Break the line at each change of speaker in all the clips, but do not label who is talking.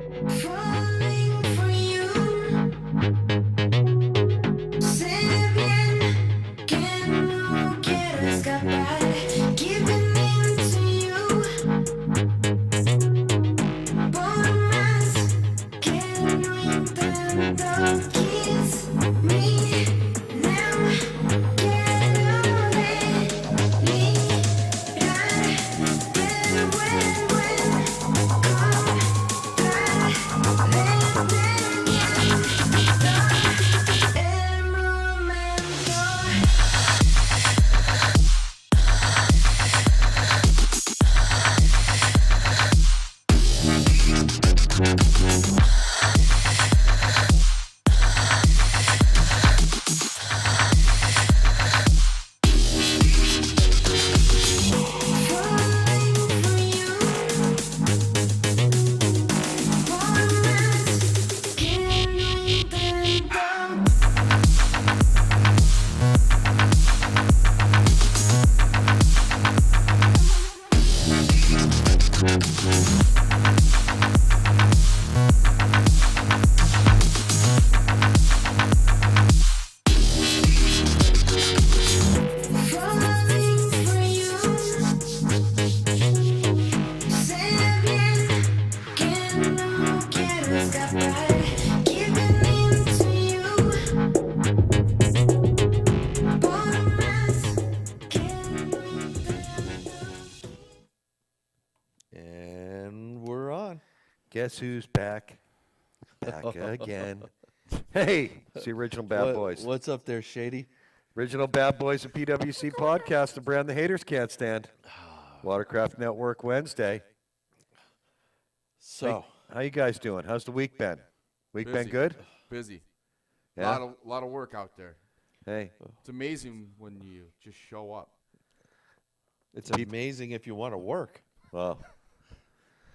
Falling for you, sé bien que no quiero escapar, giving in to you, por más que lo intento, kiss me now, quiero delirarte de vuelvo el momento. Falling for you, por más que lo intento. Falling for you, sé bien que no quiero escapar, giving in to you, por más que lo intento.
And we're on.
Guess who's back? Back again. Hey, it's the original Bad Boys.
What's up there, Shady?
Original Bad Boys of PWC podcast, the brand the haters can't stand. Watercraft Network Wednesday.
So,
How you guys doing? How's the week been? Week been
Busy.
good?
Busy.
Yeah.
Lot of work out there.
Hey,
It's amazing when you just show up.
it's amazing if you want to work.
well,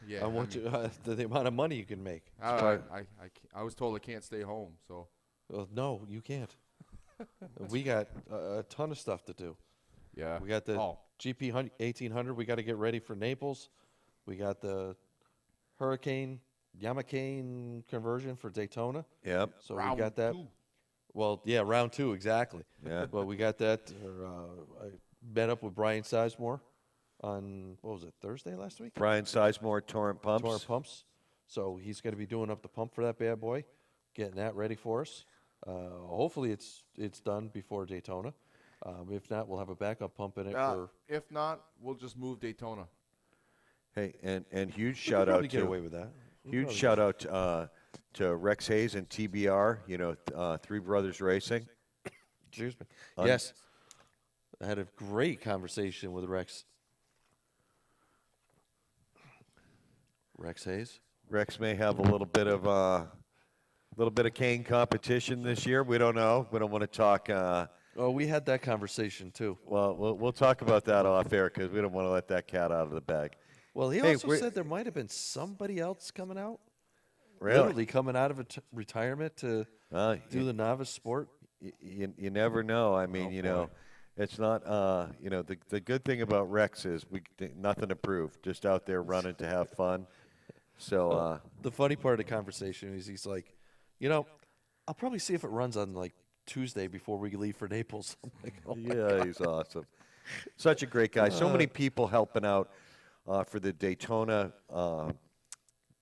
Yeah.
I want you the amount of money you can make.
I was told I can't stay home, so
Well, no, you can't. We got a ton of stuff to do.
yeah.
We got the
Oh,
GP 1800. We got to get ready for Naples. We got the Hurricane Yamakane conversion for Daytona.
yep.
So
round
we got that.
2.
Well, yeah, round 2 exactly.
Yeah.
But we got that. I met up with Brian Sizemore on what was it, Thursday last week?
Brian Sizemore, Torrent Pumps.
Torrent Pumps. So he's going to be doing up the pump for that bad boy, getting that ready for us. Hopefully it's done before Daytona. If not, we'll have a backup pump in it for.
If not, we'll just move Daytona.
Hey, and huge
We
shout
could
out
probably get
to
away with that. We
huge
probably
shout out to Rex Hayes and TBR. You know, Three Brothers Racing.
Excuse me. Yes, I had a great conversation with Rex. Rex Hayes.
Rex may have a little bit of cane competition this year. We don't know. We don't want to talk.
Oh, we had that conversation too.
Well, we'll talk about that off air because we don't want to let that cat out of the bag.
Well, he
Hey,
also
we're-
said there might have been somebody else coming out.
Really?
Literally coming out of retirement to
Well,
do the novice sport.
you never know. I mean, you know, it's not. You know, the good thing about Rex is nothing to prove. Just out there running to have fun. So
The funny part of the conversation is he's like, you know, I'll probably see if it runs on like Tuesday before we leave for Naples. I'm like, oh my
yeah, he's awesome. Such a great guy. So many people helping out for the Daytona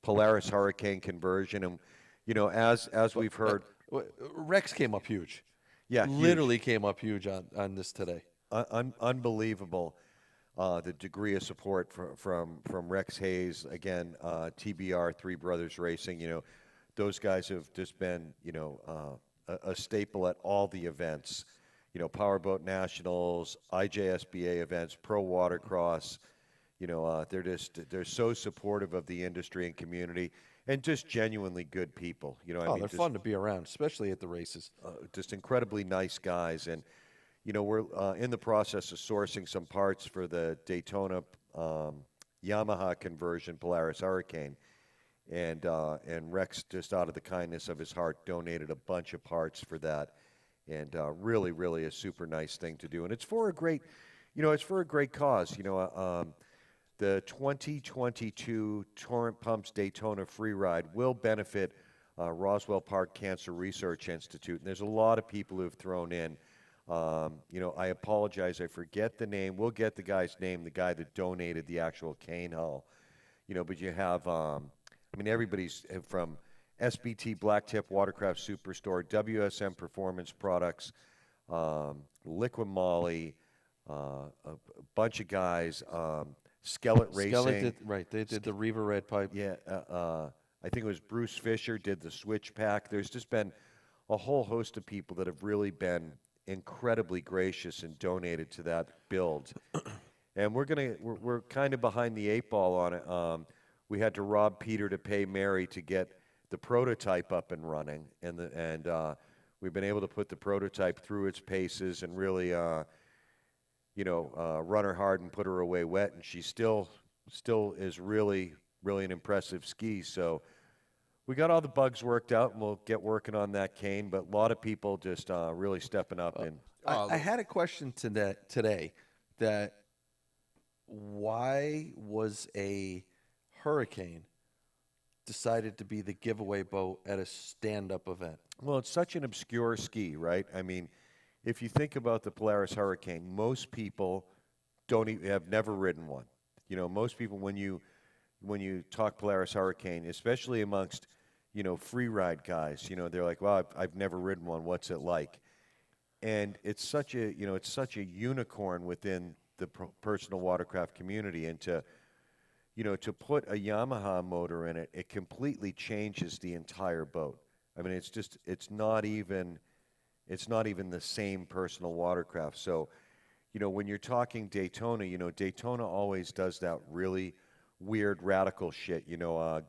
Polaris Hurricane conversion, and you know, as we've heard,
Rex came up huge.
yeah, huge.
Literally came up huge on this today.
Unbelievable. The degree of support from Rex Hayes, again, TBR, Three Brothers Racing. You know, those guys have just been, you know, a staple at all the events. You know, Powerboat Nationals, IJSBA events, Pro Watercross. You know, they're so supportive of the industry and community, and just genuinely good people. You know, I
Oh,
mean,
they're
just,
fun to be around, especially at the races.
just incredibly nice guys. And you know, we're in the process of sourcing some parts for the Daytona Yamaha conversion Polaris Hurricane, and Rex, just out of the kindness of his heart, donated a bunch of parts for that. and really, really a super nice thing to do. And it's for a great, it's for a great cause. The 2022 Torrent Pumps Daytona Free Ride will benefit Roswell Park Cancer Research Institute, and there's a lot of people who've thrown in. I apologize, I forget the name. We'll get the guy's name, the guy that donated the actual cane hull. But you have, everybody's from SBT Blacktip Watercraft Superstore, WSM Performance Products, Liquid Moly, a bunch of guys, Skeleton Racing.
They did the Reaver Red Pipe.
Yeah, I think it was Bruce Fisher did the Switch Pack. There's just been a whole host of people that have really been incredibly gracious and donated to that build. And we're kind of behind the eight ball on it. We had to rob Peter to pay Mary to get the prototype up and running, and we've been able to put the prototype through its paces and really, run her hard and put her away wet. And she still is really, really an impressive ski. So we got all the bugs worked out, and we'll get working on that cane. But a lot of people just really stepping up. And
I had a question today that why was a Hurricane decided to be the giveaway boat at a stand-up event?
well, it's such an obscure ski, right? I mean, if you think about the Polaris Hurricane, most people have never ridden one. Most people when you talk Polaris Hurricane, especially amongst free ride guys, they're like, well, I've never ridden one. What's it like? And it's such a unicorn within the personal watercraft community, and to put a Yamaha motor in it, it completely changes the entire boat. I mean, it's not even the same personal watercraft. So, when you're talking Daytona, Daytona always does that really weird, radical shit.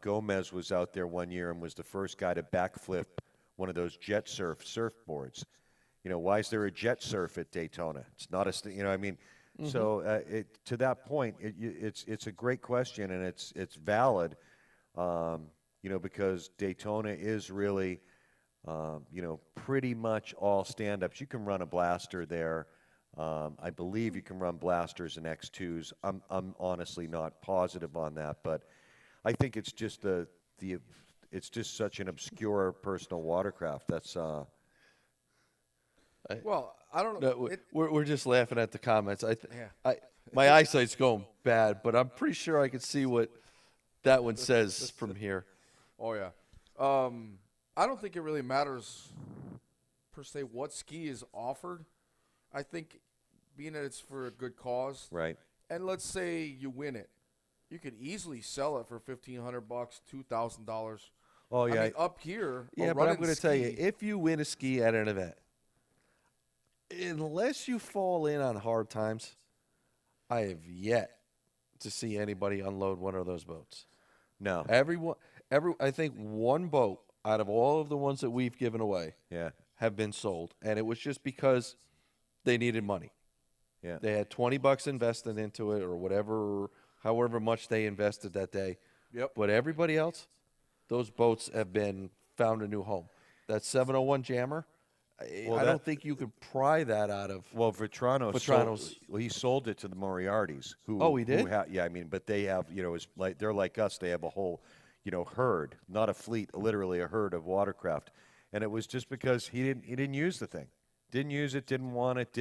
Gomez was out there one year and was the first guy to backflip one of those jet surfboards. Why is there a jet surf at Daytona? It's not
Mm-hmm.
So to that point, it's a great question, and it's valid, because Daytona is really, pretty much all stand-ups. You can run a blaster there. I believe you can run blasters and X2s. I'm honestly not positive on that, but I think it's just it's just such an obscure personal watercraft. That's
Well, I don't
No,
know.
we're just laughing at the comments.
Yeah.
My eyesight's going bad, but I'm pretty sure I can see what that one says from here.
Oh yeah. I don't think it really matters per se what ski is offered. I think being that it's for a good cause,
right.
and let's say you win it, you could easily sell it for $1,500, $2,000.
Oh yeah.
I mean, up here,
Yeah,
a
but I'm
running
going to tell you,
ski-
if you win a ski at an event, unless you fall in on hard times, I have yet to see anybody unload one of those boats.
No.
I think one boat out of all of the ones that we've given away
Yeah.
have been sold, and it was just because they needed money.
Yeah.
They had $20 invested into it, or however much they invested that day.
Yep.
But everybody else, those boats have found a new home. That 701 Jammer, I don't think you could pry that out of.
Well,
Vetrano's-
he sold it to the Moriartys.
Oh, he did?
Yeah, but they have, it's like they're like us. They have a whole, herd, not a fleet, literally a herd of watercraft. And it was just because he didn't use the thing, didn't use it, didn't want it,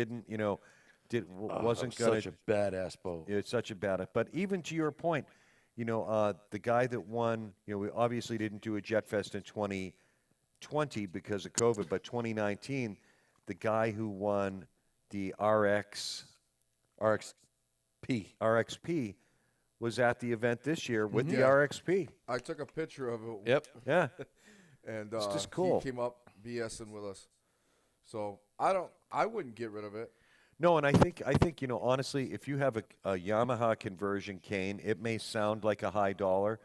wasn't gonna.
Such a badass boat.
It's such a bad. But even to your point, the guy that won, we obviously didn't do a Jet Fest in 2020 because of COVID, but 2019, the guy who won the RXP was at the event this year with the
Yeah.
RXP.
I took a picture of it.
Yep.
Yeah.
And
It's just cool.
He came up BSing with us. So I wouldn't get rid of it.
No, and I think honestly, if you have a Yamaha conversion cane, it may sound like a high dollar,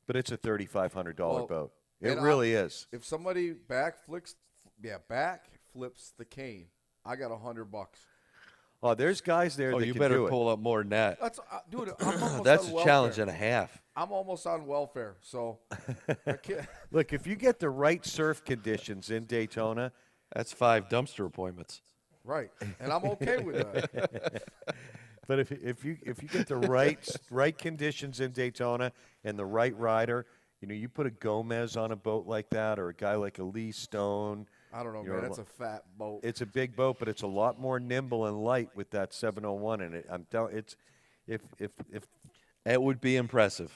but it's a $3,500
Well,
boat. It
and
really is.
If somebody backflips the cane, I got $100.
Oh, there's guys there
Oh,
that
you
can
better
do it.
pull up more than that.
That's dude. I'm almost
That's
on
a
welfare.
challenge and a half.
I'm almost on welfare, so I can't.
Look, if you get the right surf conditions in Daytona,
That's 5 dumpster appointments.
Right, and I'm okay with that.
But if you get the right conditions in Daytona and the right rider, you put a Gomez on a boat like that, or a guy like a Lee Stone.
I don't know,
you
man.
know,
That's a fat boat.
It's a big boat, but it's a lot more nimble and light with that 701 in it. I'm telling it's if
It would be impressive.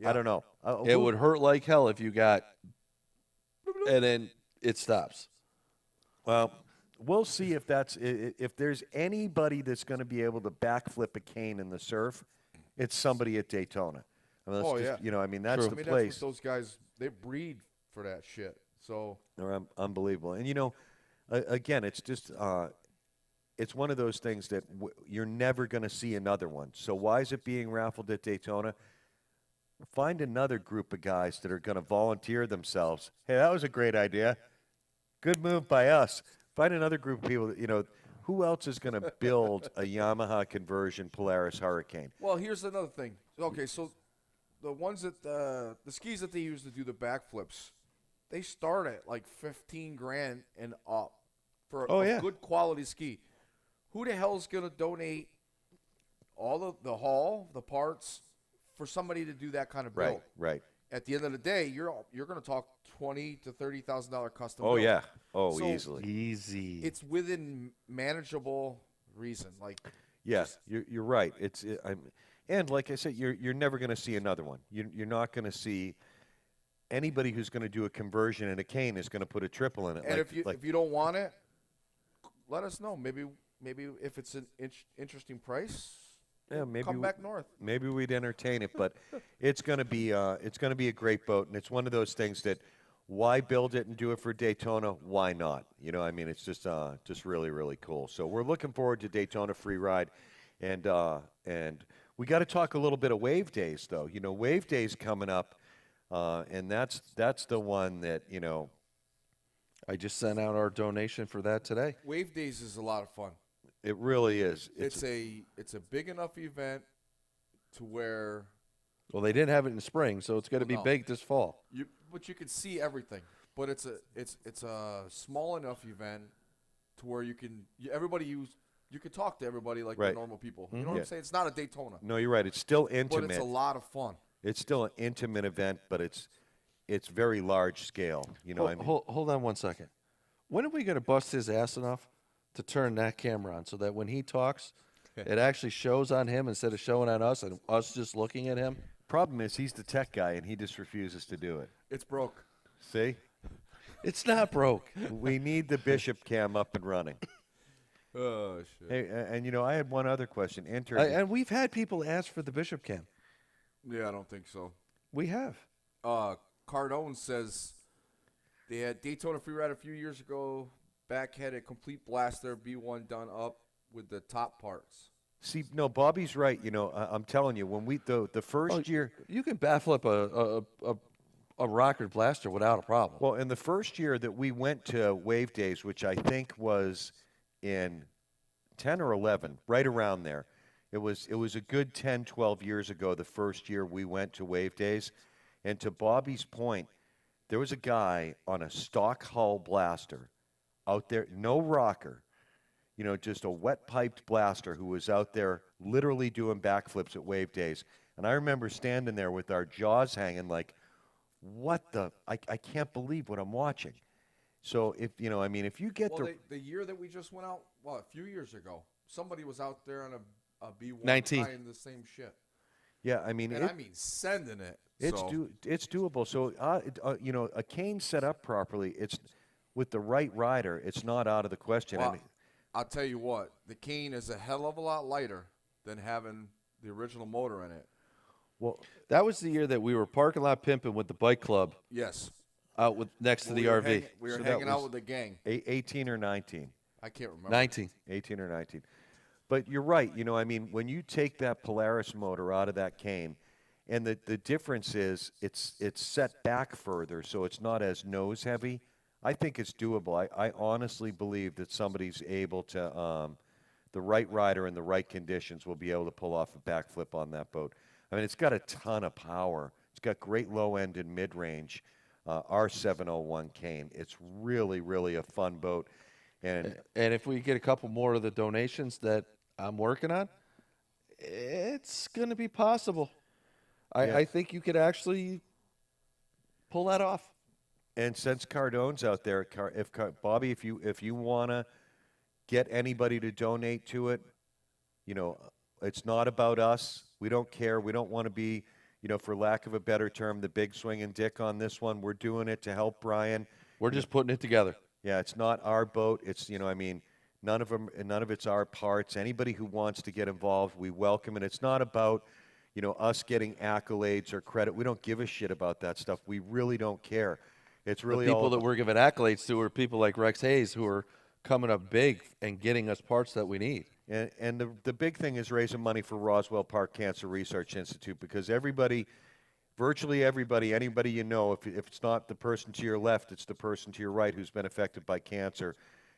I don't know.
It would hurt like hell if you got, and then it stops.
Well, we'll see if if there's anybody that's going to be able to backflip a cane in the surf, it's somebody at Daytona. I mean,
Oh,
that's
yeah.
I mean, that's
True.
the
I mean,
place.
that's what those guys, they breed for that shit. So
They're unbelievable. And again, it's just it's one of those things that you're never going to see another one. So why is it being raffled at Daytona? Find another group of guys that are going to volunteer themselves. Hey, that was a great idea. Good move by us. Find another group of people that, who else is going to build a Yamaha conversion Polaris Hurricane?
well, here's another thing. Okay, so the ones that the skis that they use to do the backflips, they start at like 15 grand and up for
Oh,
a
yeah.
good quality ski. Who the hell's gonna donate all of the haul, the parts, for somebody to do that kind of build?
Right.
At the end of the day, you're gonna talk $20,000 to $30,000 custom.
Oh,
build.
yeah. Oh,
So-
easily.
Easy.
It's within manageable reason. Like,
Yes, you're right. And like I said, you're never going to see another one. You're not going to see anybody who's going to do a conversion in a cane is going to put a triple in it.
and if you don't want it, let us know. Maybe if it's an interesting price,
yeah, maybe
come back north.
maybe we'd entertain it, but it's going to be a great boat, and it's one of those things that why build it and do it for Daytona? Why not? I mean, it's just really really cool. So we're looking forward to Daytona Free Ride, and we got to talk a little bit of Wave Days though. Wave Days coming up, and that's the one that
I just sent out our donation for that today.
Wave Days is a lot of fun.
it really is.
It's a big enough event to where
Well, they didn't have it in spring, so it's going to be
No.
big this fall.
but you can see everything. But it's a small enough event to where you can talk to everybody like
Right.
the normal people. You know what
Yeah.
I'm saying? It's not a Daytona,
No, you're right. It's still
but
intimate.
it's a lot of fun.
It's still an intimate event, but it's very large scale.
Hold on one second. When are we going to bust his ass enough to turn that camera on so that when he talks, it actually shows on him instead of showing on us and us just looking at him?
Problem is, he's the tech guy, and he just refuses to do it.
It's broke.
See,
It's not broke.
we need the Bishop cam up and running.
Oh shit.
Hey, and I had one other question.
And we've had people ask for the Bishop cam.
Yeah, I don't think so.
We have.
Cardone says they had Daytona Free Ride a few years ago. Back had a complete blaster B1 done up with the top parts.
See, no, Bobby's right. I'm telling you, when the first year,
You can backflip a rocket blaster without a problem.
well, in the first year that we went to Wave Days, which I think was in 10 or 11, right around there. It was a good 10, 12 years ago, the first year we went to Wave Days. And to Bobby's point, there was a guy on a stock hull blaster out there, no rocker, just a wet piped blaster who was out there literally doing backflips at Wave Days. And I remember standing there with our jaws hanging like, I can't believe what I'm watching. So if you get
Well, the year that we just went out, a few years ago, somebody was out there on a B1
19.
trying the same shit.
yeah, I mean,
And I mean sending it.
it's
So,
it's doable. So a cane set up properly, it's with the right rider, it's not out of the question.
well,
And
I'll tell you what, the cane is a hell of a lot lighter than having the original motor in it.
well,
That was the year that we were parking lot pimping with the bike club
Yes.
out with next to the RV.
We were
So that
hanging out
was-
with the gang.
18 or 19.
I can't remember.
19.
18 or 19. But you're right. When you take that Polaris motor out of that cane, and the difference is it's set back further, so it's not as nose heavy. I think it's doable. I honestly believe that somebody's able to, the right rider in the right conditions will be able to pull off a backflip on that boat. I mean, it's got a ton of power. It's got great low end and mid range. our 701 cane. It's really, really a fun boat. And
And if we get a couple more of the donations that I'm working on, it's going to be possible.
Yeah.
I think you could actually pull that off.
And since Cardone's out there, Bobby, if you wanna get anybody to donate to it, you know, it's not about us. We don't care. We don't want to be, for lack of a better term, the big swinging dick on this one. We're doing it to help Brian.
We're just putting it together.
Yeah, it's not our boat. It's none of it's our parts. Anybody who wants to get involved, we welcome. And it's not about us getting accolades or credit. We don't give a shit about that stuff. We really don't care. It's really
The people
all
that we're giving accolades to are people like Rex Hayes who are coming up big and getting us parts that we need.
And the big thing is raising money for Roswell Park Cancer Research Institute, because virtually everybody, anybody if it's not the person to your left, it's the person to your right who's been affected by cancer,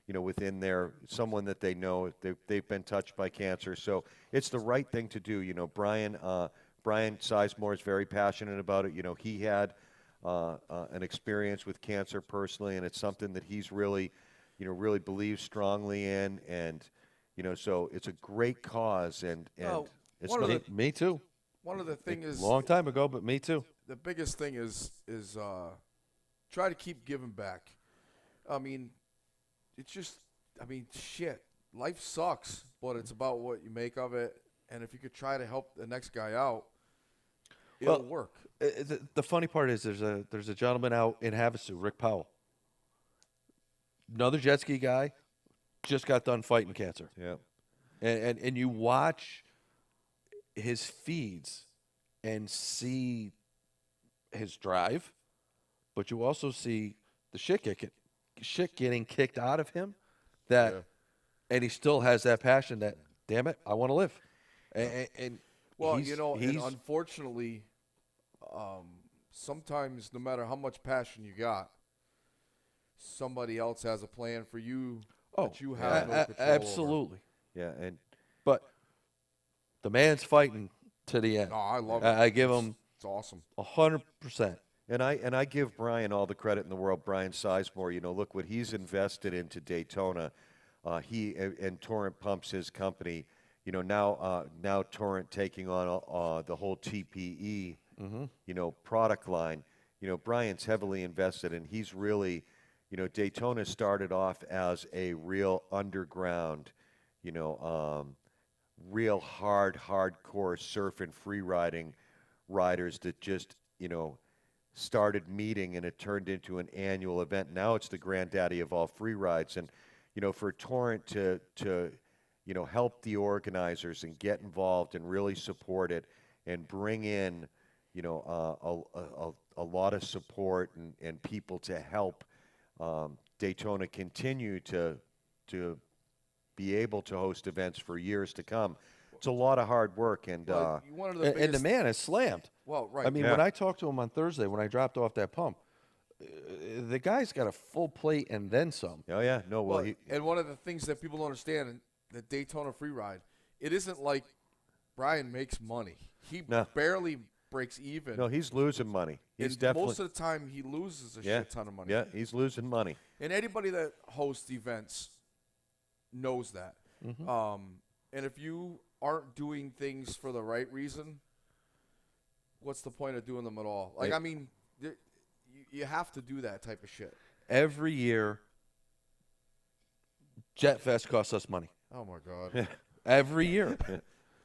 within someone that they know, they've been touched by cancer. So it's the right thing to do. Brian Sizemore is very passionate about it. He had an experience with cancer personally, and it's something that he's really believes strongly in. And so it's a great cause, and
Well,
it's
one of
not,
the-
Me too.
One of the thing is
Long time ago, but me too.
the biggest thing is try to keep giving back. I mean, it's just shit. Life sucks, but it's about what you make of it. And if you could try to help the next guy out, it'll
Well,
work.
The funny part is there's a gentleman out in Havasu, Rick Powell. Another jet ski guy, just got done fighting cancer.
yeah.
And you watch his feeds and see his drive, but you also see the shit getting kicked out of him. And he still has that passion that, damn it, I want to live. And
Well,
he's,
and
he's,
unfortunately, sometimes no matter how much passion you got, somebody else has a plan for you that you have no control over.
absolutely.
Yeah, and
But the man's fighting to the end.
No, I love it.
I give him
It's awesome.
100%.
And I give Brian all the credit in the world. Brian Sizemore, look what he's invested into Daytona. He and Torrent Pumps, his company. Now Torrent taking on the whole TPE, product line. Brian's heavily invested, and he's really, Daytona started off as a real underground, real hardcore surf and free riding riders that just, started meeting, and it turned into an annual event. Now it's the granddaddy of all free rides. And, for Torrent to help the organizers and get involved and really support it and bring in, a lot of support and people to help Daytona continue to be able to host events for years to come. It's a lot of hard work, and
Well, one of the
And the
biggest-
man is slammed.
Well, right.
I mean,
Yeah.
when I talked to him on Thursday when I dropped off that pump, the guy's got a full plate and then some.
oh yeah, no, well,
and one of the things that people don't understand in the Daytona Freeride, it isn't like Brian makes money. He
No.
barely breaks even.
no, he's losing money. He's
and
definitely
most of the time he loses a
yeah,
shit ton of money.
yeah, he's losing money.
And anybody that hosts events knows that. And if you aren't doing things for the right reason, what's the point of doing them at all? Like,
Right.
I mean, you have to do that type of shit.
Every year, Jet Fest costs us money.
Oh my god.
Every year.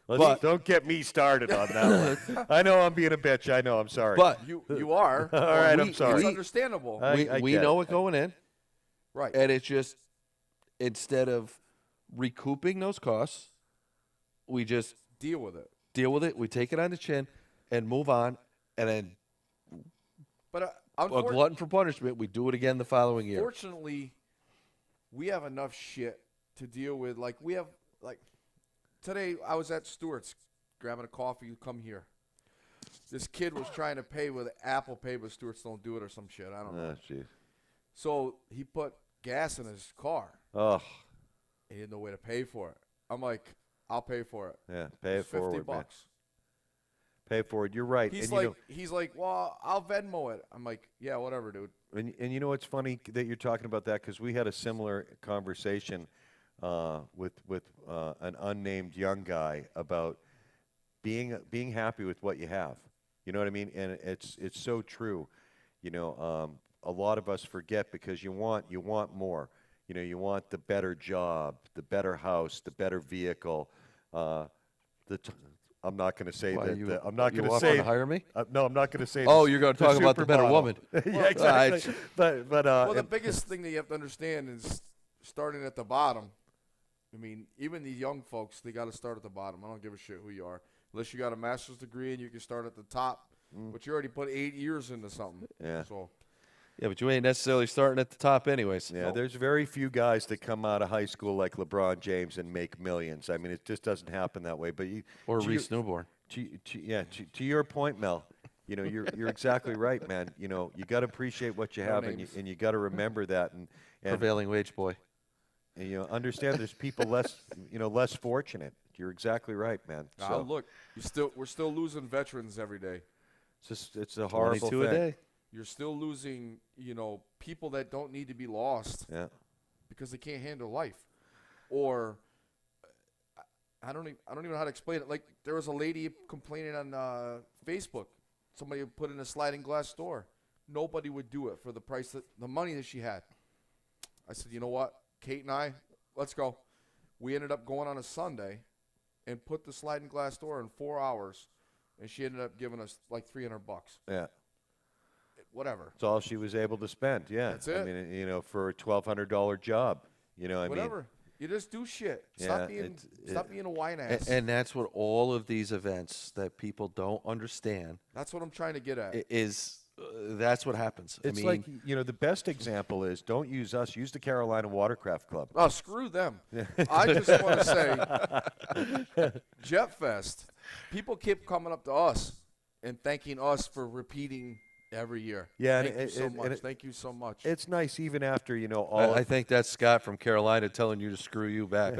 Let's, don't get me started on that one. I know I'm being a bitch. I know. I'm sorry.
But
you are.
all right, I'm
we-
sorry.
It's understandable.
we
get
know
it.
it going in,
Right.
and it's just instead of recouping those costs, we just
Deal with it.
deal with it. We take it on the chin and move on, and then
But
a glutton for punishment, we do it again the following year.
Fortunately, we have enough shit to deal with. Like, we have, like, today I was at Stewart's grabbing a coffee. You come here. This kid was trying to pay with Apple Pay, but Stewart's don't do it or some shit. I don't know.
Oh, jeez.
So he put gas in his car.
Oh,
He didn't know where to pay for it. I'm like, I'll pay for it.
yeah. Pay it
It's $50
forward, man.
bucks.
Pay it forward. You're right.
He's
and,
like, well, I'll Venmo it. I'm like, yeah, whatever, dude.
And you know what's funny that you're talking about that, because we had a similar conversation with an unnamed young guy about being happy with what you have. You know what I mean? And it's so true. A lot of us forget because you want more. You want the better job, the better house, the better vehicle. I'm not going to say
Why,
that.
you,
I'm not
you
going to
offering
say.
to hire me?
No, I'm not going to say.
Oh, you're going to talk about the better
supermodel.
woman.
Yeah, exactly. But
Well, the biggest thing that you have to understand is starting at the bottom. I mean, even these young folks, they got to start at the bottom. I don't give a shit who you are. Unless you got a master's degree and you can start at the top, but you already put 8 years into something.
Yeah.
So
Yeah, but you ain't necessarily starting at the top anyways.
Yeah, there's very few guys that come out of high school like LeBron James and make millions. I mean, it just doesn't happen that way. But
Or
to
Reese
your-
Newborn.
to your point, Mel, you're exactly right, man. You got to appreciate what you
No
have,
names.
and you got to remember that, and
Prevailing wage boy.
understand there's people less fortunate. You're exactly right, man. So
look, we're still losing veterans every day.
it's a horrible
22 a
thing.
day.
You're still losing, people that don't need to be lost
Yeah.
because they can't handle life, or I don't even know how to explain it. Like, there was a lady complaining on Facebook. Somebody put in a sliding glass door. Nobody would do it for the money that she had. I said, you know what, Kate and I, let's go. We ended up going on a Sunday and put the sliding glass door in 4 hours, and she ended up giving us like $300.
Yeah.
Whatever.
That's all she was able to spend. Yeah.
That's it.
I mean, for a $1,200 job. I mean.
Whatever. You just do shit.
Yeah,
Stop being a whine ass.
And that's what all of these events that people don't understand
That's what I'm trying to get at.
is. That's what happens.
It's
I mean,
like, the best example is don't use us, use the Carolina Watercraft Club.
Oh, screw them. I just want to say, Jet Fest, people keep coming up to us and thanking us for repeating every year.
Yeah,
Thank
and
you so
and
much.
it-
Thank you so much.
It's nice even after, all
I think that's Scott from Carolina telling you to screw you back.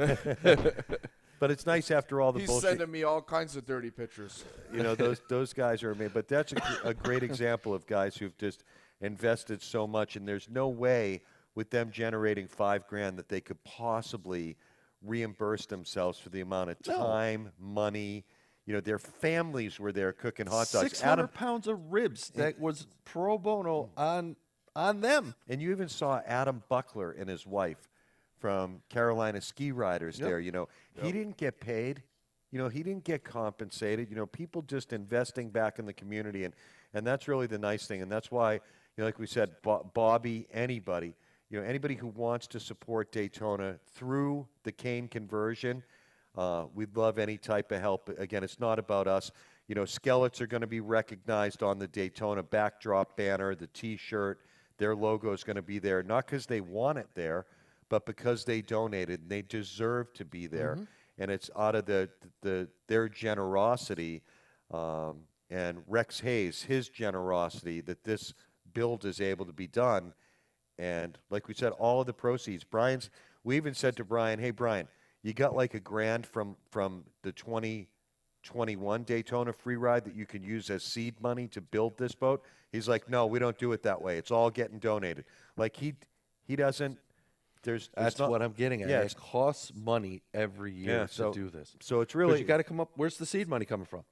but it's nice after all the
He's
bullshit.
sending me all kinds of dirty pictures.
Those guys are amazing. But that's a great example of guys who've just invested so much, and there's no way with them generating $5,000 that they could possibly reimburse themselves for the amount of time, money. Their families were there cooking hot dogs.
600 pounds of ribs that was pro bono on them.
And you even saw Adam Buckler and his wife from Carolina Ski Riders there. He didn't get paid. He didn't get compensated. People just investing back in the community. And that's really the nice thing. And that's why, like we said, Bobby, anybody, anybody who wants to support Daytona through the cane conversion, we'd love any type of help. Again, it's not about us. Skelets are going to be recognized on the Daytona backdrop banner, the T-shirt. Their logo is going to be there, not because they want it there, but because they donated and they deserve to be there. And it's out of their generosity and Rex Hayes, his generosity, that this build is able to be done. And like we said, all of the proceeds, we even said to Brian, hey, Brian, you got like $1,000 from the 2021 Daytona free ride that you can use as seed money to build this boat? He's like, no, we don't do it that way. It's all getting donated. Like he doesn't. There's
That's
not,
what I'm getting at.
Yeah,
It costs money every year to do this.
So it's
'Cause
really
you got to come up. Where's the seed money coming from?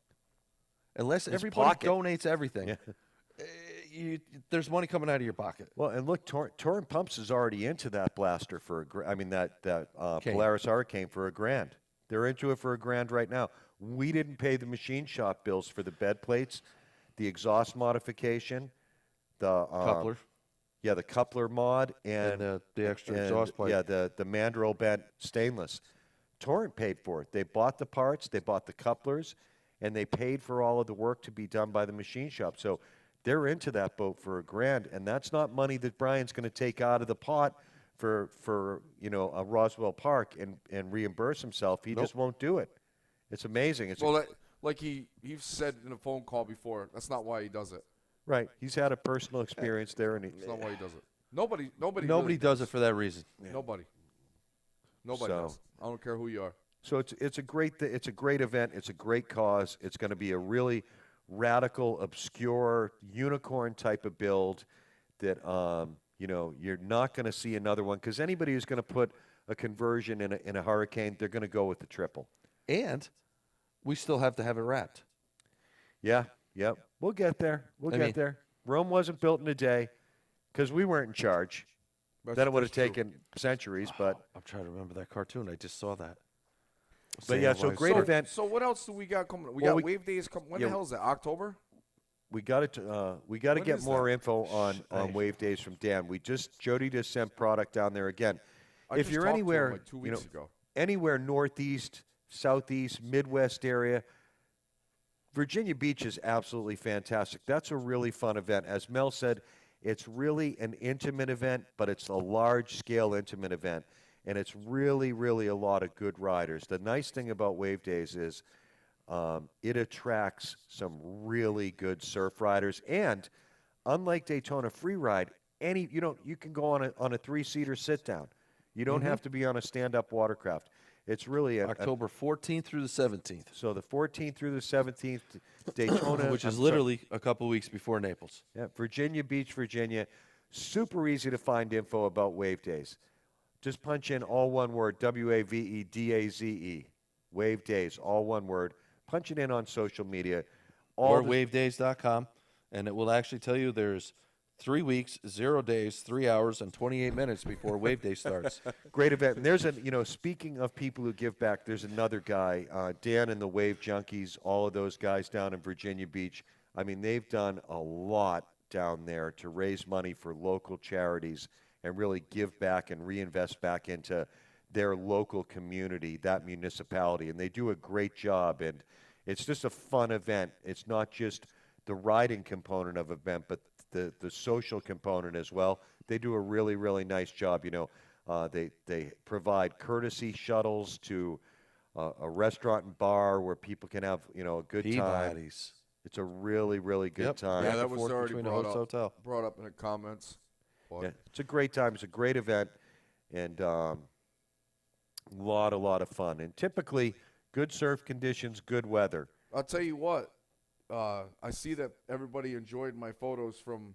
Unless everybody
pocket.
donates everything,
Yeah.
there's money coming out of your pocket.
Well, and look, Torrent Pumps is already into that blaster for that
Cane.
Polaris Hurricane for $1,000. They're into it for $1,000 right now. We didn't pay the machine shop bills for the bed plates, the exhaust modification, the
Coupler.
Yeah, the coupler mod
And the extra
and,
exhaust pipe.
Yeah, the mandrel bent stainless. Torrent paid for it. They bought the parts, they bought the couplers, and they paid for all of the work to be done by the machine shop. So they're into that boat for $1,000, and that's not money that Brian's going to take out of the pot for a Roswell Park and reimburse himself. He just won't do it. It's amazing.
Like he said in a phone call before, that's not why he does it.
Right. He's had a personal experience there, and
That's not why he does it. Nobody
Nobody
really
does it for that reason.
Nobody
So-
does. I don't care who you are.
so it's a great event. It's a great cause. It's going to be a really, radical, obscure, unicorn type of build that you're not going to see another one because anybody who's going to put a conversion in a Hurricane, they're going to go with the triple.
And we still have to have it wrapped.
Yeah, yep. We'll get there. We'll get there. Rome wasn't built in a day because we weren't in charge. Then it would have taken centuries, but
I'm trying to remember that cartoon. I just saw that.
But yeah, so great event.
So what else do we got coming? We
Well,
got Wave Days coming. When the hell is that? October?
We got to
When
get
is
more
that?
info on Wave Days from Dan. Jody just sent product down there again.
I
If
just
you're
talked to him
anywhere,
like 2 weeks ago.
anywhere northeast, southeast, Midwest area, Virginia Beach is absolutely fantastic. That's a really fun event. As Mel said, it's really an intimate event, but it's a large-scale intimate event, and it's really, really a lot of good riders. The nice thing about Wave Days is it attracts some really good surf riders, and unlike Daytona Freeride, you can go on a three-seater sit-down. You don't have to be on a stand-up watercraft. It's really
October 14th through the 17th,
so the 14th through the 17th, Daytona,
which is
I'm sorry.
literally a couple weeks before Naples.
Yeah, Virginia Beach, Virginia. Super easy to find info about Wave Days. Just punch in all one word, WAVEDAZE. Wave Days, all one word. Punch it in on social media.
Or wavedays.com, and it will actually tell you there's 3 weeks, 0 days, 3 hours, and 28 minutes before Wave Day starts.
Great event. And there's speaking of people who give back, there's another guy, Dan and the Wave Junkies, all of those guys down in Virginia Beach. I mean, they've done a lot down there to raise money for local charities and really give back and reinvest back into their local community, that municipality. And they do a great job. And it's just a fun event. It's not just the riding component of event, but the social component as well. They do a really, really nice job. They provide courtesy shuttles to a restaurant and bar where people can have a good time.
Peabody's.
It's a really, really good time.
Yeah,
Back
that
and
was
forth
already
between the
brought
host
up,
hotel.
brought up in the comments. But
Yeah, it's a great time. It's a great event, and a lot of fun. And typically, good surf conditions, good weather.
I'll tell you what. I see that everybody enjoyed my photos from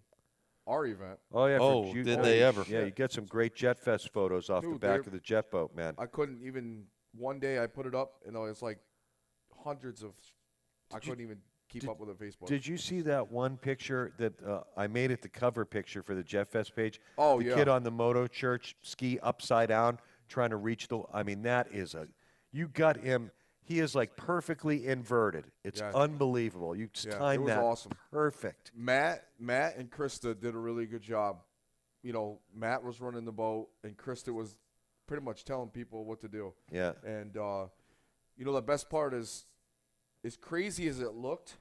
our event.
Oh yeah.
Oh, did they ever?
Yeah, you get some great Jet Fest photos off the
Dude,
back
they're-
of the jet boat, man.
I couldn't even. One day I put it up, and it's like hundreds of. I couldn't even keep up with it. Facebook.
Did you see that one picture that I made it the cover picture for the Jet Fest page?
Oh,
the
yeah.
kid on the moto church ski upside down trying to reach the. I mean, that is you got him. He is like perfectly inverted. It's
Yeah.
unbelievable. You just
Yeah, it
timed
was
that
awesome.
perfect.
Matt, and Krista did a really good job. Matt was running the boat, and Krista was pretty much telling people what to do.
Yeah.
And the best part is, as crazy as it looked,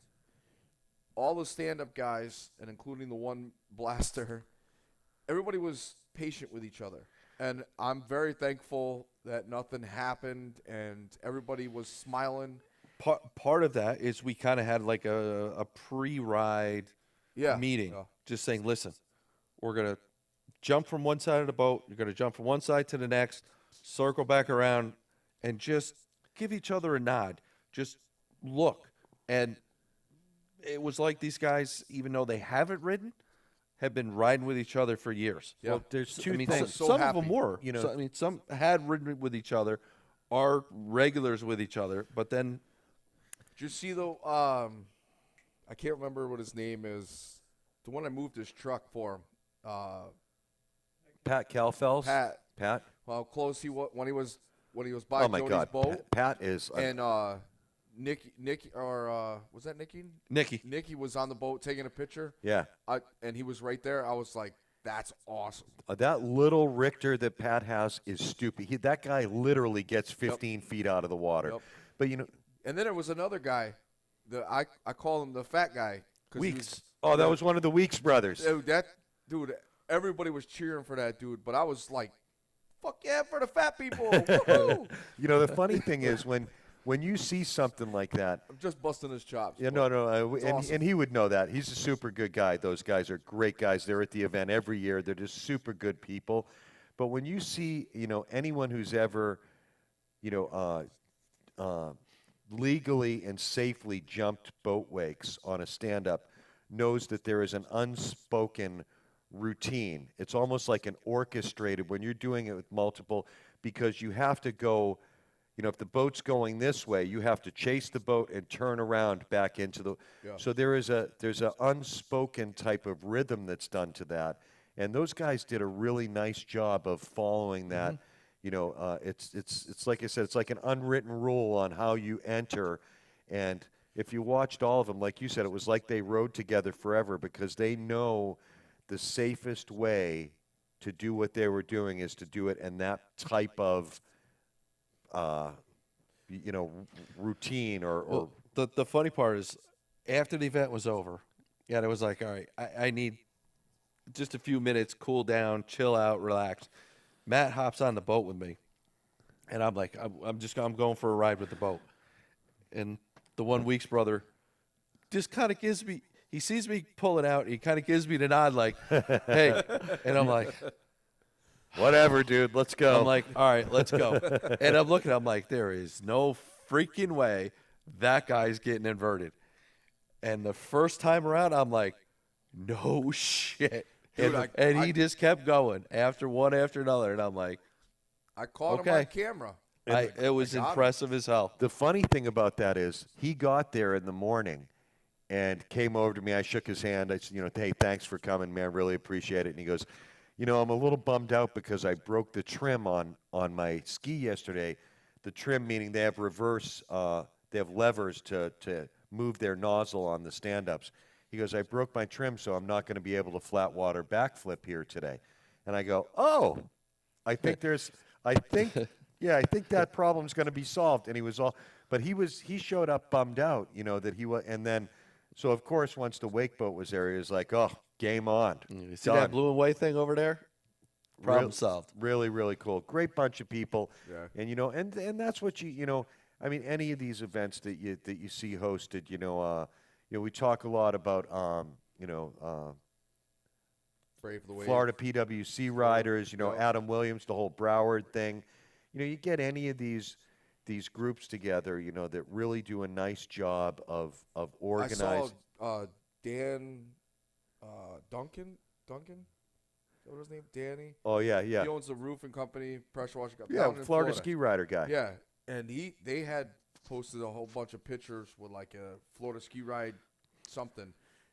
all the stand-up guys, and including the one blaster, everybody was patient with each other. And I'm very thankful that nothing happened and everybody was smiling.
Part of that is we kind of had like a pre-ride meeting,
Yeah.
just saying, listen, we're going to jump from one side of the boat. You're going to jump from one side to the next, circle back around, and just give each other a nod. Just look. And it was like these guys, even though they haven't ridden, have been riding with each other for years.
Yeah.
Well, there's two things.
so
some
happy.
of them were. Some had ridden with each other, are regulars with each other, but then
Did you see though? I can't remember what his name is. The one I moved his truck for.
Pat Calfels.
Pat. How close he was when he was by
Oh my
Jody's
God.
boat.
Pat is.
And Nikki, or was that Nikki?
Nikki.
Nikki was on the boat taking a picture.
Yeah.
And he was right there. I was like, that's awesome.
That little Richter that Pat has is stupid. That guy literally gets 15 feet out of the water.
Yep.
But
And then there was another guy. I call him the fat guy. 'Cause he
Weeks.
oh, that was one of the Weeks brothers.
Dude, everybody was cheering for that dude, but I was like, fuck yeah, for the fat people. Woo-hoo.
The funny thing is when you see something like that.
I'm just busting his chops.
Yeah,
but
no,
it's
and,
awesome.
and he would know that. He's a super good guy. Those guys are great guys. They're at the event every year. They're just super good people. But when you see, anyone who's ever, legally and safely jumped boat wakes on a stand-up knows that there is an unspoken routine. It's almost like an orchestrated when you're doing it with multiple, because you have to go, if the boat's going this way, you have to chase the boat and turn around back into the.
Yeah.
So there's a unspoken type of rhythm that's done to that, and those guys did a really nice job of following that. It's like I said, it's like an unwritten rule on how you enter, and if you watched all of them, like you said, it was like they rode together forever because they know the safest way to do what they were doing is to do it in that type of routine or
Well, the funny part is, after the event was over, yeah, it was like, all right, I need just a few minutes, cool down, chill out, relax. Matt hops on the boat with me, and I'm like, I'm going for a ride with the boat, and the 1 week's brother just kind of gives me. He sees me pulling out. He kind of gives me the nod, like, "Hey," and I'm like,
whatever, dude. Let's go.
I'm like, all right, let's go. And I'm looking, I'm like, there is no freaking way that guy's getting inverted. And the first time around, I'm like, no shit.
Dude,
And he just kept going after one after another. And I'm like,
I caught him
Okay.
on camera.
it was
got him.
impressive as hell.
The funny thing about that is he got there in the morning and came over to me. I shook his hand. I said, hey, thanks for coming, man. Really appreciate it. And he goes, I'm a little bummed out because I broke the trim on my ski yesterday. The trim meaning they have they have levers to move their nozzle on the stand-ups. He goes, I broke my trim, so I'm not going to be able to flat water backflip here today. And I go, oh, I think that problem's going to be solved. And he was but he showed up bummed out, that he was, and then, so of course, once the wake boat was there, he was like, oh, game on.
You see
Done.
that blue and white thing over there? Problem solved.
Really, really cool. Great bunch of people.
Yeah.
And and that's what any of these events that you see hosted, we talk a lot about
Brave the way.
Florida PWC riders,
Yeah.
Adam Williams, the whole Broward thing. You get any of these groups together, that really do a nice job of
I
organizing.
saw Dan Duncan. Duncan? Is that what his name? Danny?
Oh yeah, yeah.
He owns a roofing company, pressure washing company.
Yeah,
down in
Florida ski rider guy.
Yeah, and they had posted a whole bunch of pictures with like a Florida ski ride something.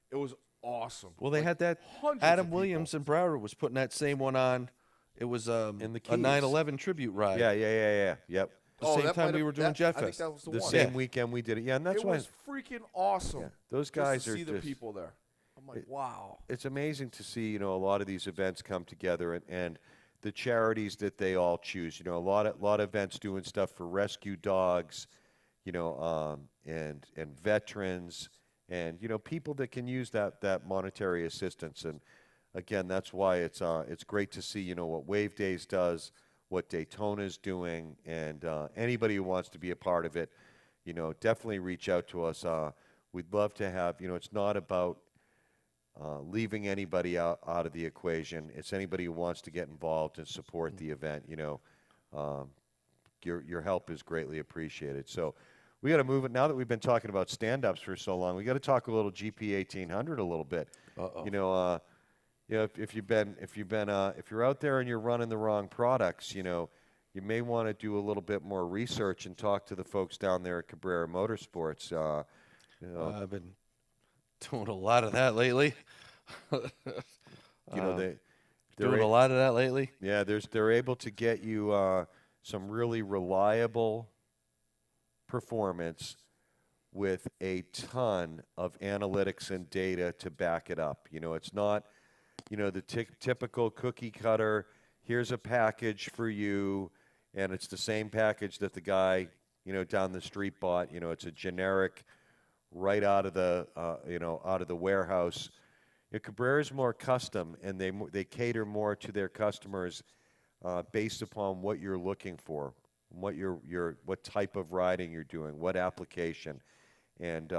It was awesome.
Well, they had that.
hundreds
Adam
of people.
Williams in Broward was putting that same one on. It was
In the
a
Keys.
9/11 tribute ride.
Yeah. Yep.
The same
that
time
might
we
have-
were doing
that-
Jet
I think
Fest.
that was the
The
one.
same weekend we did it. Yeah, and that's
It
why
was freaking awesome.
Yeah. Those
just
guys
to
are
see the
just-
people there. I'm like, wow.
it's amazing to see, a lot of these events come together and the charities that they all choose. A lot of events doing stuff for rescue dogs, and veterans and people that can use that monetary assistance. And again, that's why it's great to see what Wave Days does, what Daytona's doing, and anybody who wants to be a part of it, definitely reach out to us. We'd love to have, it's not about leaving anybody out of the equation. It's anybody who wants to get involved and support the event. Your help is greatly appreciated. So we got to move it now that we've been talking about stand-ups for so long. We got to talk a little GP 1800 a little bit.
Uh-oh.
If you're out there and you're running the wrong products, you may want to do a little bit more research and talk to the folks down there at Cabrera Motorsports.
I've been doing a lot of that lately.
They're
doing a lot of that lately.
Yeah, they're able to get you some really reliable performance with a ton of analytics and data to back it up. It's not, the typical cookie cutter. Here's a package for you, and it's the same package that the guy, down the street bought. It's a generic, right out of the, out of the warehouse. Cabrera's more custom, and they cater more to their customers based upon what you're looking for, what what type of riding you're doing, what application, and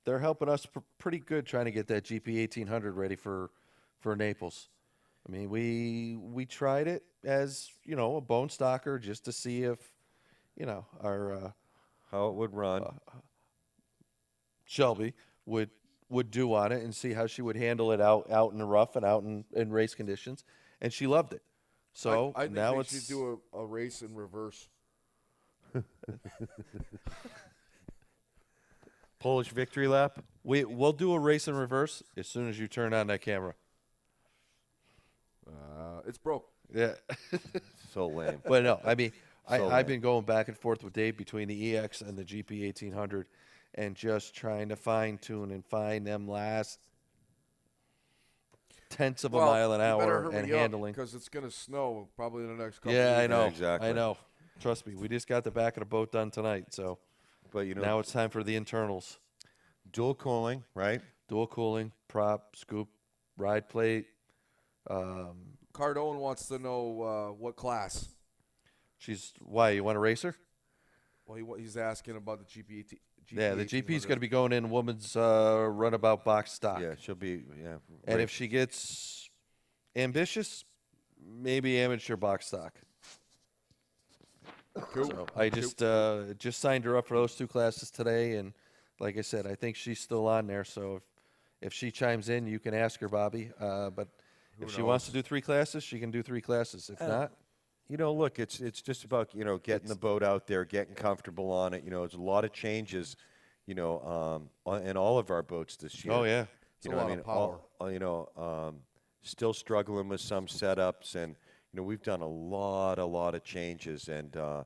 They're helping us pretty good trying to get that GP 1800 ready for Naples. I mean, we tried it as a bone stocker just to see if our
how it would run.
Shelby would do on it and see how she would handle it out in the rough and out in race conditions, and she loved it. So
I think
now
they
it's
should do a race in reverse.
Polish victory lap.
we'll do a race in reverse as soon as you turn on that camera.
It's broke.
Yeah,
So lame.
but no, I mean
So
I've
lame.
been going back and forth with Dave between the EX and the GP 1800, and just trying to fine tune and find them last tenths of a mile an hour and handling.
because it's gonna snow probably in the next couple.
Yeah, I
weeks.
know.
exactly.
I know. Trust me, we just got the back of the boat done tonight, so
But you know,
now it's time for the internals.
dual cooling, right?
Dual cooling, prop, scoop, ride plate.
Cardone wants to know what class.
Why, you want to race her?
Well, he's asking about the GP.
Yeah, the GP's going to be going in woman's runabout box stock.
Yeah, she'll be. Yeah.
And
right.
if she gets ambitious, maybe amateur box stock.
Cool.
So I just signed her up for those two classes today, and like I said, I think she's still on there. So if she chimes in, you can ask her, Bobby. But if she wants to do 3 classes, she can do 3 classes. If not,
You know, look, it's just about getting the boat out there, getting comfortable on it. There's a lot of changes, in all of our boats this year.
oh yeah,
You
a
know,
lot
I
of
mean,
power.
still struggling with some setups, and we've done a lot of changes, and
I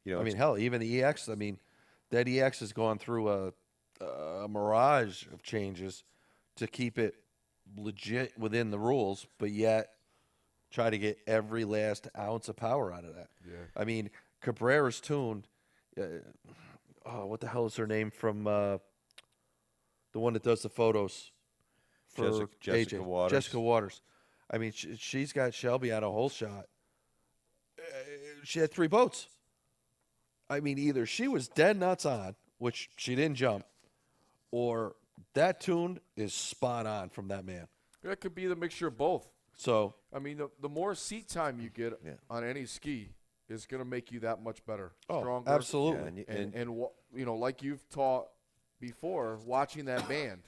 it's-
mean, hell, even the EX. I mean, that EX has gone through a mirage of changes to keep it legit within the rules, but yet try to get every last ounce of power out of that.
Yeah.
I mean, Cabrera's tuned. What the hell is her name from the one that does the photos for
Jessica
AJ?
Waters.
Jessica Waters. I mean, she's got Shelby on a whole shot. She had 3 boats. I mean, either she was dead nuts on, which she didn't jump, or that tune is spot on from that man.
That could be the mixture of both.
So
I mean, the more seat time you get
Yeah.
on any ski is going to make you that much better,
Oh,
stronger.
absolutely.
Yeah, and you-
And like you've taught before, watching that band,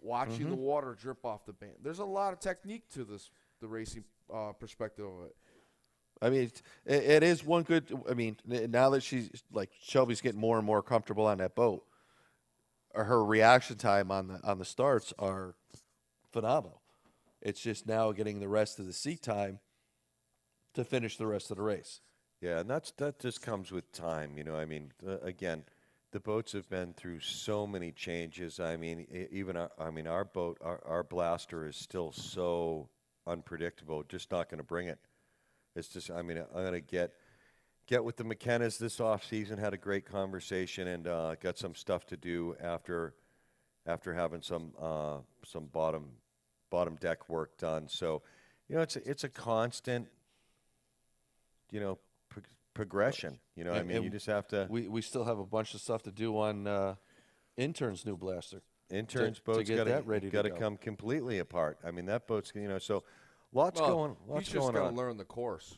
watching
Mm-hmm.
the water drip off the band. There's a lot of technique to the racing perspective of it.
I mean, it is one good. I mean, now that Shelby's getting more and more comfortable on that boat, her reaction time on the starts are phenomenal. It's just now getting the rest of the seat time to finish the rest of the race.
Yeah, and that just comes with time. I mean, again, the boats have been through so many changes. I mean, even our boat, our blaster is still so unpredictable. Just not going to bring it. It's just, I mean, I'm going to get with the McKennas this off season. Had a great conversation, and got some stuff to do after having some bottom deck work done. So, it's a constant, progression. I mean, you
and
just have to.
We still have a bunch of stuff to do on intern's new blaster.
Intern's
to
boat's
get
got
that ready to
got to
go.
come completely apart. I mean, that boat's so lots
Well,
going
he's just
on.
going to learn the course.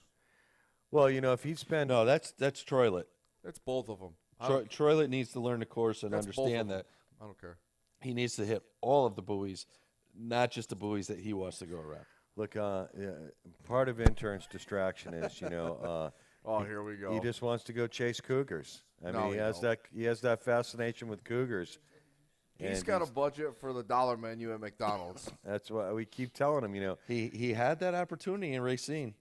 Well, if he'd spent
No, that's Troylet.
That's both of them.
Troylet needs to learn the course and
That's both of
understand
them.
that
I don't care.
he needs to hit all of the buoys, not just the buoys that he wants to go around.
look, part of intern's distraction is
Oh, here we go.
he just wants to go chase cougars. I
No,
mean,
he don't.
he has that fascination with cougars.
He's
and
got a budget for the dollar menu at McDonald's.
That's why we keep telling him,
He had that opportunity in Racine,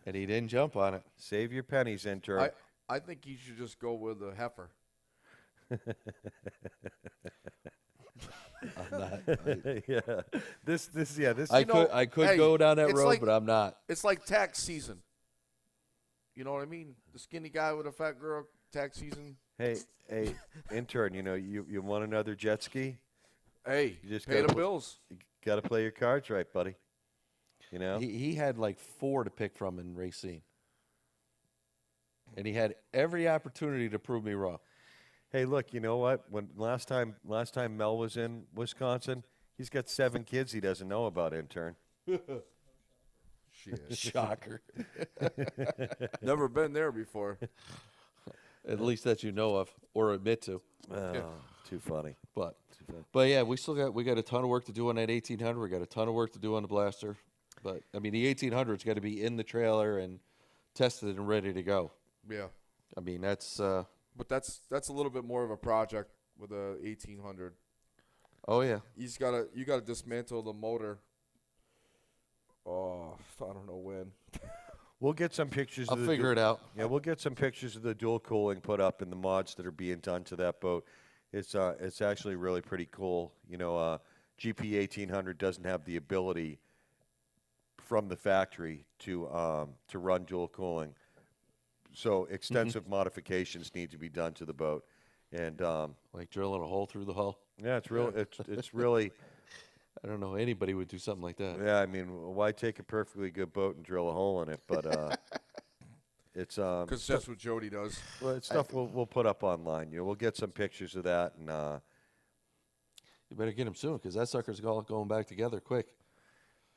and he didn't jump on it.
save your pennies, intern.
I think he should just go with a heifer.
I'm not.
yeah, this.
I could
hey,
go down that
it's
road,
like-
but I'm not.
It's like tax season. You know what I mean? The skinny guy with a fat girl, tax season.
Hey, intern. You want another jet ski?
Hey,
You just
pay
gotta
the
put-
bills.
You got to play your cards right, buddy.
He had like 4 to pick from in Racine, and he had every opportunity to prove me wrong.
Hey, look, you know what? When last time Mel was in Wisconsin, he's got 7 kids he doesn't know about, intern.
Shit.
Shocker.
Never been there before.
At least that you know of or admit to.
Oh, too funny.
But
Too funny.
but yeah, we got a ton of work to do on that 1800. We got a ton of work to do on the blaster. But I mean, the 1800's got to be in the trailer and tested and ready to go.
Yeah.
I mean, that's
But that's a little bit more of a project with a 1800.
oh yeah.
You gotta dismantle the motor. Oh, I don't know when.
We'll get some pictures.
I'll
of the
figure it out.
Yeah, we'll get some pictures of the dual cooling put up and the mods that are being done to that boat. It's actually really pretty cool. You know, GP 1800 doesn't have the ability from the factory to run dual cooling, so extensive modifications need to be done to the boat. And
Like drilling a hole through the hull.
yeah, it's really.
I don't know anybody would do something like that.
Yeah, I mean, why take a perfectly good boat and drill a hole in it? But it's
Because that's what Jody does.
well, it's stuff we'll put up online. You know, we'll get some pictures of that, and
You better get them soon because that sucker's all going back together quick.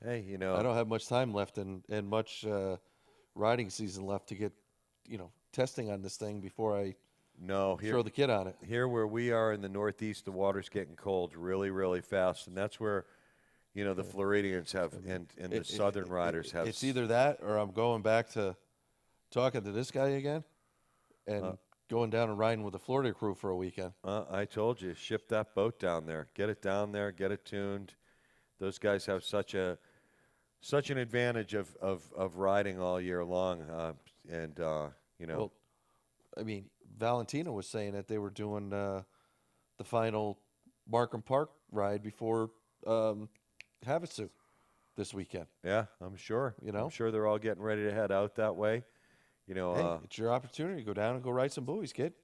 hey, you know,
I don't have much time left and much riding season left to get, testing on this thing before I
no
throw the kid on it.
here where we are in the Northeast, the water's getting cold really, really fast, and that's where, you know, the Floridians have and the Southern riders have.
It's either that or I'm going back to talking to this guy again and going down and riding with the Florida crew for a weekend.
I told you, ship that boat down there, get it down there, get it tuned. Those guys have such an advantage of riding all year long, and you know.
Well, I mean, Valentina was saying that they were doing the final Markham Park ride before Havasu this weekend.
Yeah, I'm sure.
You know?
I'm sure they're all getting ready to head out that way. You know,
Hey, it's your opportunity to go down and go ride some buoys, kid.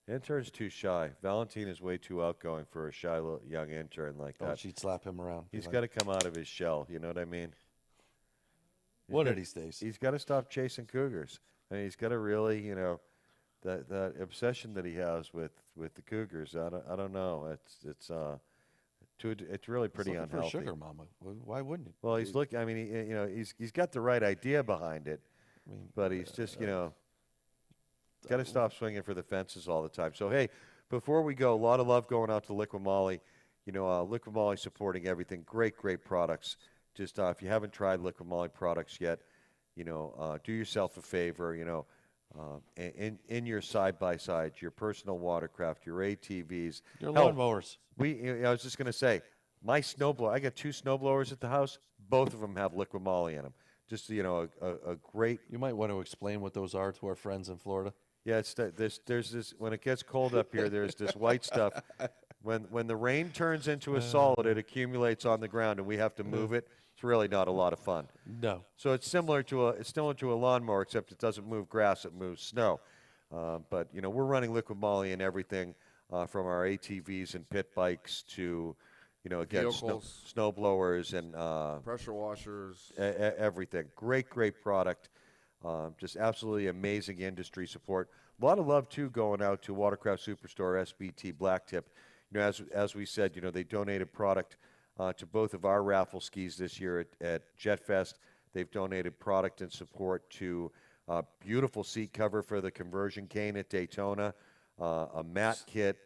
intern's too shy. Valentina's way too outgoing for a shy little young intern like
Oh,
that.
she'd slap him around. Be
He's
like,
got to come out of his shell. You know what I mean?
one of these days.
He's got to stop chasing cougars. I mean, he's got to really, you know, that obsession that he has with the cougars. I don't know. It's really pretty
He's looking
unhealthy.
for a sugar mama. Why wouldn't he?
Well, he's looking. I mean, you know, he's got the right idea behind it,
I mean,
but he's just, you know, got to stop swinging for the fences all the time. So hey, before we go, a lot of love going out to Liquid Molly. You know, Liquid Molly supporting everything. Great products. Just if you haven't tried Liquid Molly products yet, you know, do yourself a favor. You know, in your side by sides, your personal watercraft, your ATVs,
your
hell,
lawnmowers.
I was just going to say, my snowblower, I got 2 snowblowers at the house. Both of them have Liquid Molly in them. Just, you know, a great,
You might want to explain what those are to our friends in Florida.
yeah, it's there's this, when it gets cold up here, there's this white stuff. When the rain turns into a solid, it accumulates on the ground and we have to move it. It's really not a lot of fun.
No.
So it's similar to a lawnmower, except it doesn't move grass, it moves snow. But, you know, we're running Liquid Molly in everything from our ATVs and pit bikes to, you know, again,
Vehicles.
snow blowers and
Pressure washers.
everything. Great product. Just absolutely amazing industry support. A lot of love, too, going out to Watercraft Superstore, SBT Blacktip. You know, as we said, you know, they donated product to both of our raffle skis this year at Jetfest. They've donated product and support to a beautiful seat cover for the conversion cane at Daytona, a mat kit,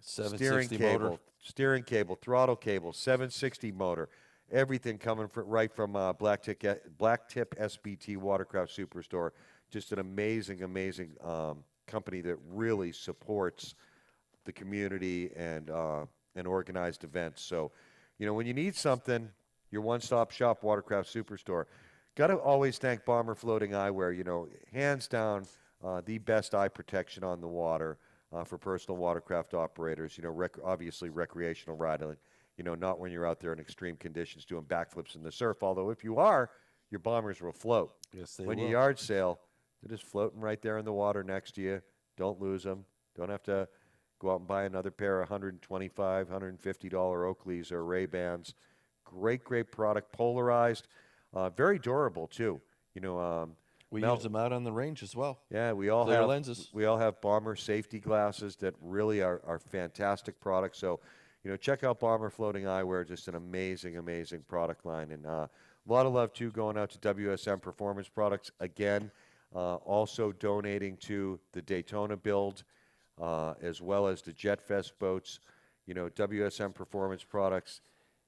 760 motor.
steering cable, throttle cable, 760 motor, everything coming right from Blacktip SBT Watercraft Superstore. Just an amazing company that really supports the community and organized events. So, you know, when you need something, your one-stop shop, Watercraft Superstore. Got to always thank Bomber Floating Eyewear. You know, hands down, the best eye protection on the water for personal watercraft operators. You know, obviously recreational riding. You know, not when you're out there in extreme conditions doing backflips in the surf. Although if you are, your bombers will float.
Yes, they
When
will.
you yard sail, they're just floating right there in the water next to you. Don't lose them. Don't have to go out and buy another pair of $125, $150 Oakleys or Ray-Bans. Great product, polarized, very durable too. You know,
We
Mel-
use them out on the range as well.
yeah, we all
Clear
have
lenses.
We all have Bomber safety glasses that really are fantastic products. So, you know, check out Bomber Floating Eyewear. Just an amazing product line, and a lot of love too going out to WSM Performance Products again. also donating to the Daytona build, as well as the Jet Fest boats. You know, WSM Performance Products.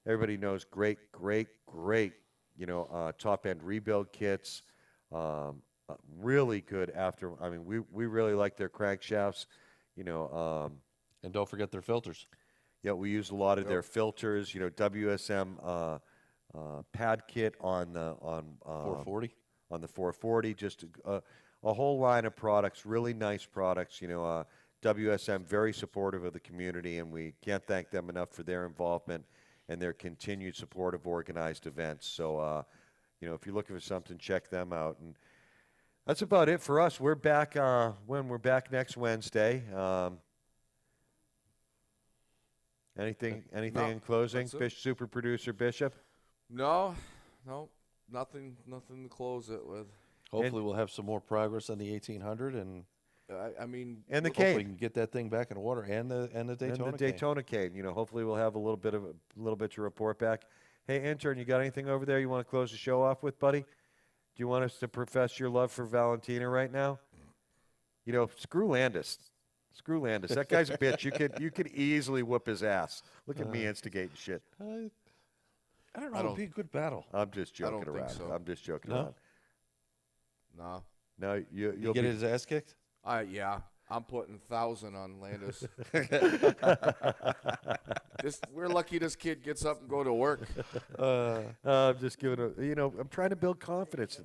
Everybody knows great, great, great. You know, top-end rebuild kits. Really good after. I mean, we really like their crankshafts. You know,
And don't forget their filters.
yeah, we use a lot of their filters. You know, WSM pad kit on the
440.
on the 440. Just a whole line of products, really nice products. You know, WSM very supportive of the community, and we can't thank them enough for their involvement and their continued support of organized events. So, you know, if you're looking for something, check them out. And that's about it for us. We're back when we're back next Wednesday. Anything
No,
in closing,
that's it.
Super producer Bishop?
No, nothing to close it with.
Hopefully, we'll have some more progress on the 1800, and
I mean,
And the
hopefully we
cane.
can get that thing back in order, and the Daytona.
And the Daytona cane. You know, hopefully we'll have a little bit to report back. Hey, intern, you got anything over there you want to close the show off with, buddy? Do you want us to profess your love for Valentina right now? You know, screw Landis. Screw Landis. That guy's a bitch. You could easily whoop his ass. Look at me instigating shit.
I don't know.
I
It'd
don't-
be a good battle.
I'm just
I don't
joking
think
around.
so.
I'm just joking
No?
around.
nah.
No,
You
you'll
get
be,
his ass kicked.
Yeah, I'm putting 1,000 on Landis. We're lucky this kid gets up and go to work.
I'm just giving I'm trying to build confidence.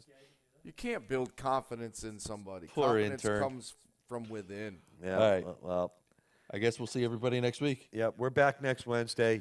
You can't build confidence in somebody.
Poor
Confidence
intern.
comes from within.
Yeah.
All right.
Well,
I guess we'll see everybody next week.
yeah, we're back next Wednesday.